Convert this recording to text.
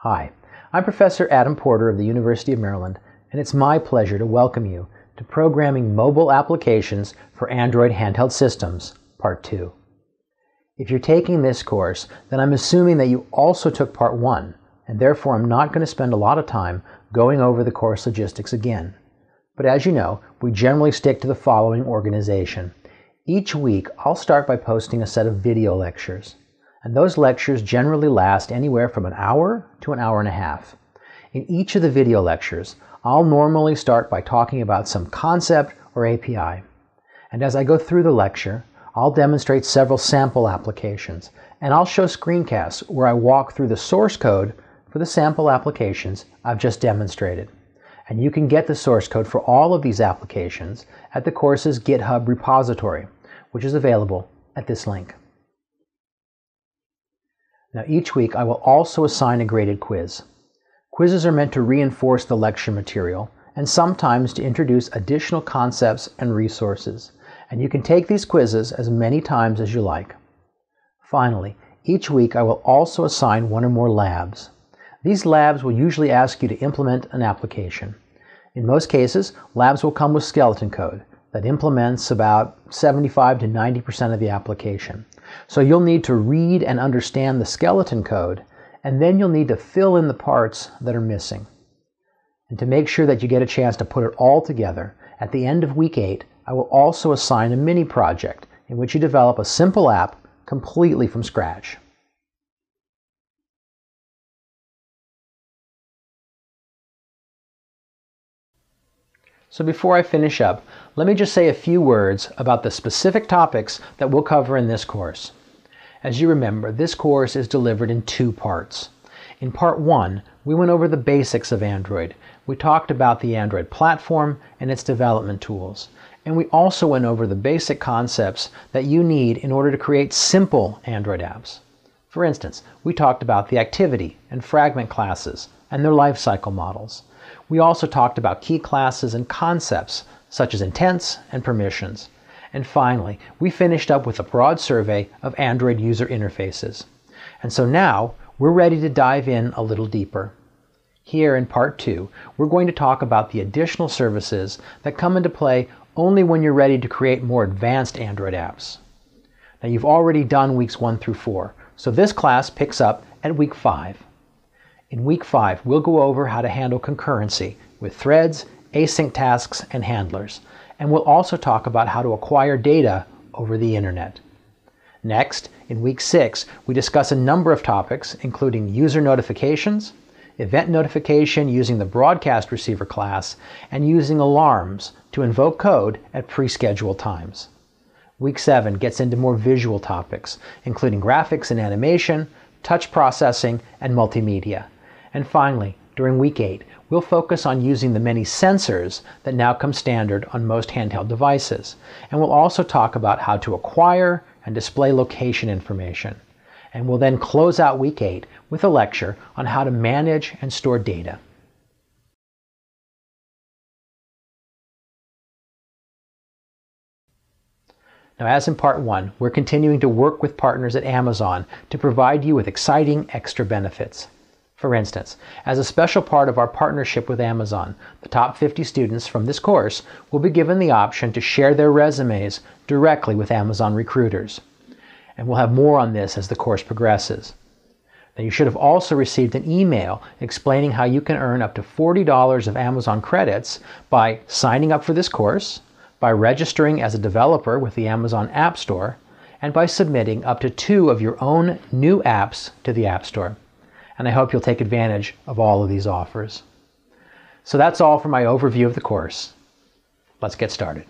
Hi, I'm Professor Adam Porter of the University of Maryland, and it's my pleasure to welcome you to Programming Mobile Applications for Android Handheld Systems, Part 2. If you're taking this course, then I'm assuming that you also took Part 1, and therefore I'm not going to spend a lot of time going over the course logistics again. But as you know, we generally stick to the following organization. Each week, I'll start by posting a set of video lectures. And those lectures generally last anywhere from an hour to an hour and a half. In each of the video lectures, I'll normally start by talking about some concept or API. And as I go through the lecture, I'll demonstrate several sample applications, and I'll show screencasts where I walk through the source code for the sample applications I've just demonstrated. And you can get the source code for all of these applications at the course's GitHub repository, which is available at this link. Now each week I will also assign a graded quiz. Quizzes are meant to reinforce the lecture material and sometimes to introduce additional concepts and resources, and you can take these quizzes as many times as you like. Finally, each week I will also assign one or more labs. These labs will usually ask you to implement an application. In most cases, labs will come with skeleton code that implements about 75 to 90% of the application. So you'll need to read and understand the skeleton code, and then you'll need to fill in the parts that are missing. And to make sure that you get a chance to put it all together, at the end of week 8, I will also assign a mini project in which you develop a simple app completely from scratch. So before I finish up, let me just say a few words about the specific topics that we'll cover in this course. As you remember, this course is delivered in 2 parts. In Part 1, we went over the basics of Android. We talked about the Android platform and its development tools. And we also went over the basic concepts that you need in order to create simple Android apps. For instance, we talked about the activity and fragment classes and their lifecycle models. We also talked about key classes and concepts such as intents and permissions. And finally, we finished up with a broad survey of Android user interfaces. And so now we're ready to dive in a little deeper. Here in Part 2, we're going to talk about the additional services that come into play only when you're ready to create more advanced Android apps. Now you've already done weeks 1 through 4, so this class picks up at week 5. In week 5, we'll go over how to handle concurrency with threads, async tasks, and handlers. And we'll also talk about how to acquire data over the internet. Next, in week 6, we discuss a number of topics, including user notifications, event notification using the broadcast receiver class, and using alarms to invoke code at pre-scheduled times. Week 7 gets into more visual topics, including graphics and animation, touch processing, and multimedia. And finally, during week 8, we'll focus on using the many sensors that now come standard on most handheld devices. And we'll also talk about how to acquire and display location information. And we'll then close out week 8 with a lecture on how to manage and store data. Now, as in Part 1, we're continuing to work with partners at Amazon to provide you with exciting extra benefits. For instance, as a special part of our partnership with Amazon, the top 50 students from this course will be given the option to share their resumes directly with Amazon recruiters. And we'll have more on this as the course progresses. Now, you should have also received an email explaining how you can earn up to $40 of Amazon credits by signing up for this course, by registering as a developer with the Amazon App Store, and by submitting up to 2 of your own new apps to the App Store. And I hope you'll take advantage of all of these offers. So that's all for my overview of the course. Let's get started.